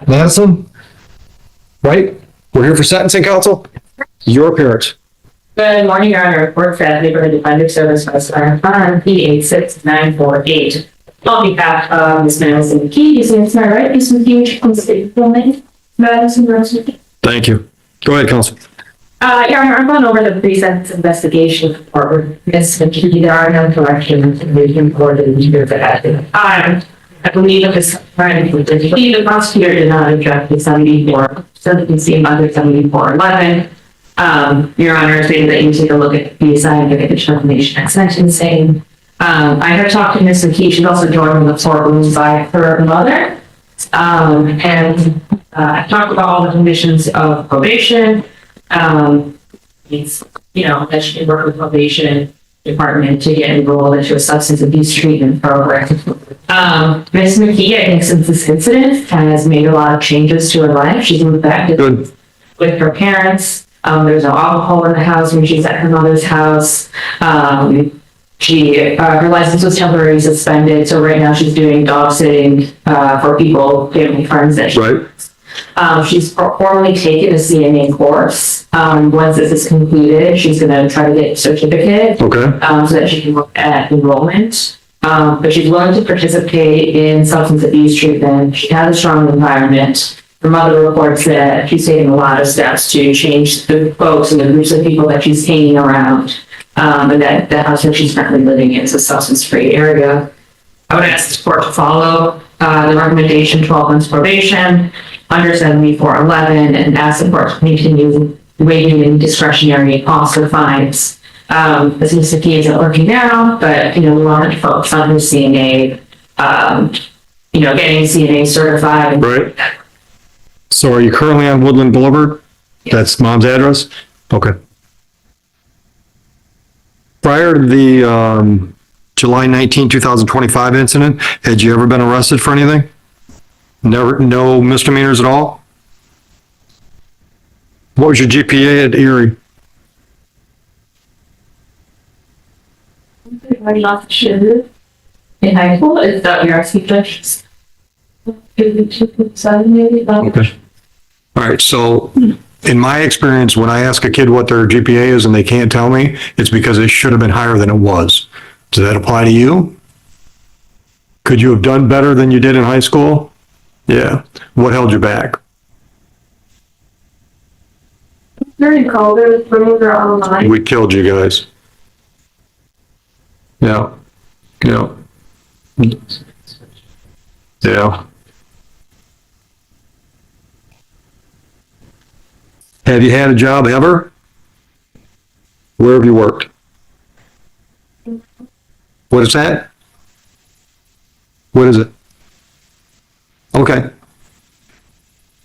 Madison? Right? We're here for sentencing counsel? Your appearance. Good morning, Your Honor. Report for the Neighborhood Defender Service Specified on P86948. On behalf of Ms. Madison McKee, is it my right? Ms. McKee, would you please state your full name? Madison McKee. Thank you. Go ahead, counsel. Your Honor, I'm going over the pre-sentence investigation report with Ms. McKee. There are no corrections reported in here for that. I believe that the prosecutor did not object to 74, sentencing under 7411. Your Honor, stated that you take a look at the scientific determination and sentencing. I have talked to Ms. McKee. She's also joined in the courtroom by her mother. I've talked about all the conditions of probation. It's, that she can work with probation department to get enrolled into a substance abuse treatment program. Ms. McKee, I think since this incident, has made a lot of changes to her life. She's moved back with her parents. There's no alcohol in the house when she's at her mother's house. Her license was temporarily suspended, so right now she's doing dog sitting for people, family, friends that she she's formally taken a CNA course. Once this is concluded, she's going to try to get a certificate so that she can look at enrollment. But she's willing to participate in substance abuse treatment. She has a strong environment. Her mother reports that she's taken a lot of steps to change the folks and the groups of people that she's hanging around. And that the house that she's currently living in is a substance-free area. I would ask the court to follow the recommendation 12 months probation under 7411 and ask the court to continue waiving any discretionary costs or fines. This Ms. McKee isn't working now, but we wanted to focus on her CNA, getting CNA certified. Right. So are you currently on Woodland Boulevard? Yes. That's mom's address? Okay. Prior to the July 19, 2025 incident, had you ever been arrested for anything? Never, no misdemeanors at all? What was your GPA at Erie? I'm not sure. In high school, is that your asking judges? Okay. All right, so in my experience, when I ask a kid what their GPA is and they can't tell me, it's because it should have been higher than it was. Does that apply to you? Could you have done better than you did in high school? Yeah. What held you back? Very cold. There was rumors online. We killed you guys. Yeah. Yeah. Yeah. Have you had a job ever? Where have you worked? What is that? What is it? Okay.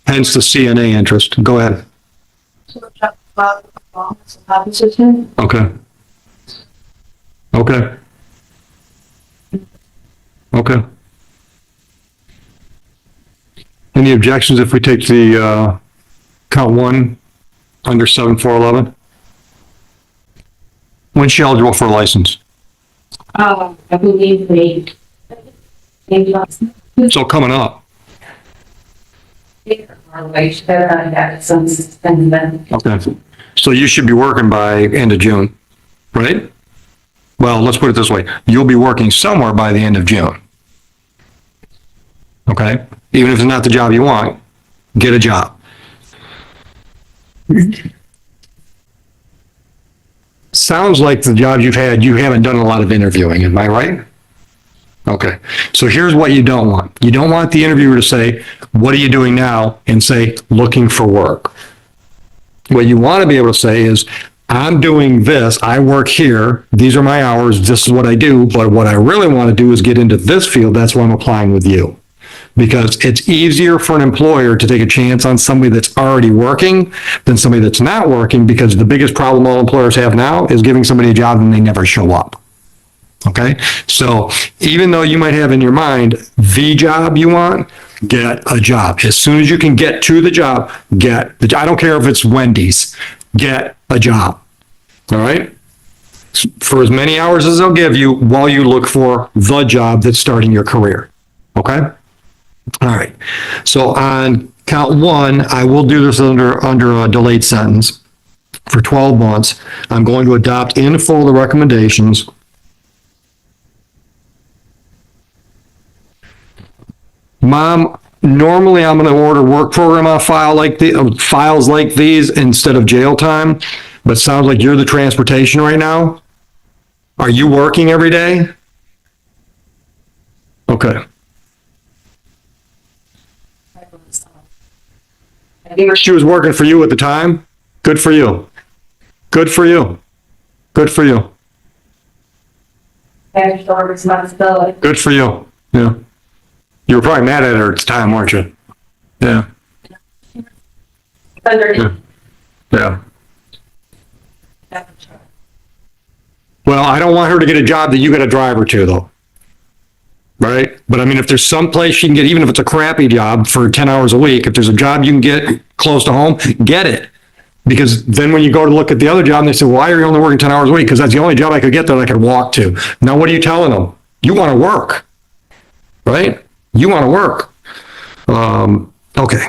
Hence the CNA interest. Go ahead. Okay. Okay. Okay. Any objections if we take the count one under 7411? When's she eligible for a license? I believe So coming up. Okay. So you should be working by end of June, right? Well, let's put it this way. You'll be working somewhere by the end of June. Okay? Even if it's not the job you want, get a job. Sounds like the jobs you've had, you haven't done a lot of interviewing, am I right? Okay. So here's what you don't want. You don't want the interviewer to say, what are you doing now? And say, looking for work. What you want to be able to say is, I'm doing this, I work here, these are my hours, this is what I do, but what I really want to do is get into this field, that's why I'm applying with you. Because it's easier for an employer to take a chance on somebody that's already working than somebody that's not working, because the biggest problem all employers have now is giving somebody a job and they never show up. Okay? So even though you might have in your mind the job you want, get a job. As soon as you can get to the job, I don't care if it's Wendy's, get a job. All right? For as many hours as they'll give you while you look for the job that's starting your career. Okay? All right. So on count one, I will do this under a delayed sentence for 12 months. I'm going to adopt in full the recommendations. Mom, normally I'm going to order work program on files like these instead of jail time, but sounds like you're the transportation right now. Are you working every day? Okay. She was working for you at the time? Good for you. Good for you. Good for you. Extra responsibility. Good for you. Yeah. You were probably mad at her at the time, weren't you? Yeah. Yeah. Yeah. Well, I don't want her to get a job that you got to drive her to, though. Right? But I mean, if there's some place she can get, even if it's a crappy job for 10 hours a week, if there's a job you can get close to home, get it. Because then when you go to look at the other job and they say, why are you only working 10 hours a week? Because that's the only job I could get that I could walk to. Now, what are you telling them? You want to work, right? You want to work. Okay.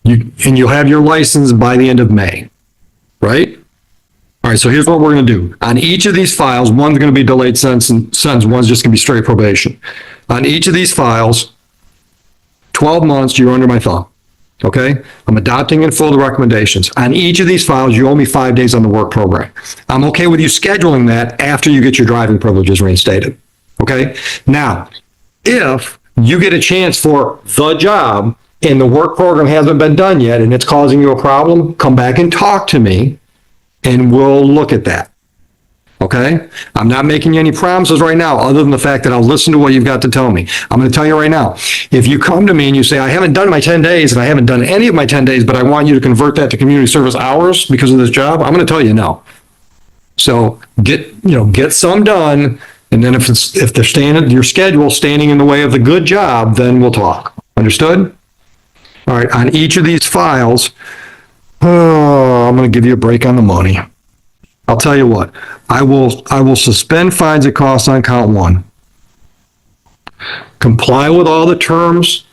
And you'll have your license by the end of May, right? All right, so here's what we're going to do. On each of these files, one's going to be delayed sentence, one's just going to be straight probation. On each of these files, 12 months, you're under my thumb, okay? I'm adopting in full the recommendations. On each of these files, you owe me 5 days on the work program. I'm okay with you scheduling that after you get your driving privileges reinstated, okay? Now, if you get a chance for the job and the work program hasn't been done yet and it's causing you a problem, come back and talk to me and we'll look at that. Okay? I'm not making you any promises right now other than the fact that I'll listen to what you've got to tell me. I'm going to tell you right now, if you come to me and you say, I haven't done my 10 days and I haven't done any of my 10 days, but I want you to convert that to community service hours because of this job, I'm going to tell you no. So get some done. And then if they're your schedule standing in the way of the good job, then we'll talk. Understood? All right. On each of these files, I'm going to give you a break on the money. I'll tell you what, I will suspend fines and costs on count one. Comply with all the terms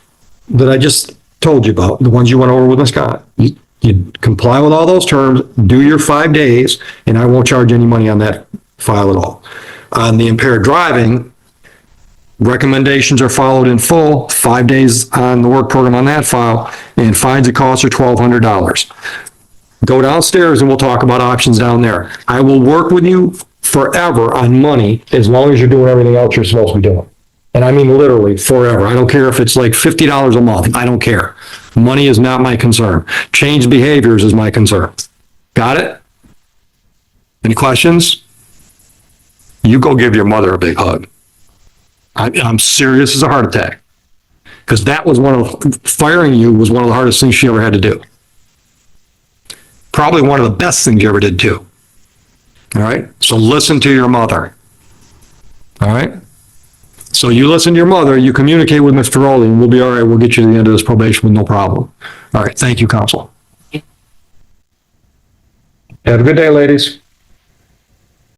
that I just told you about, the ones you went over with Ms. Scott. You comply with all those terms, do your 5 days, and I won't charge any money on that file at all. On the impaired driving, recommendations are followed in full, 5 days on the work program on that file, and fines and costs are $1,200. Go downstairs and we'll talk about options down there. I will work with you forever on money as long as you're doing everything else you're supposed to be doing. And I mean literally forever. I don't care if it's like $50 a month. I don't care. Money is not my concern. Changed behaviors is my concern. Got it? Any questions? You go give your mother a big hug. I'm serious as a heart attack. Because that was firing you was one of the hardest things she ever had to do. Probably one of the best things you ever did too. All right. So listen to your mother. All right. So you listen to your mother, you communicate with Mr. Rowley, and we'll be all right. We'll get you to the end of this probation with no problem. All right. Thank you, counsel. Have a good day, ladies.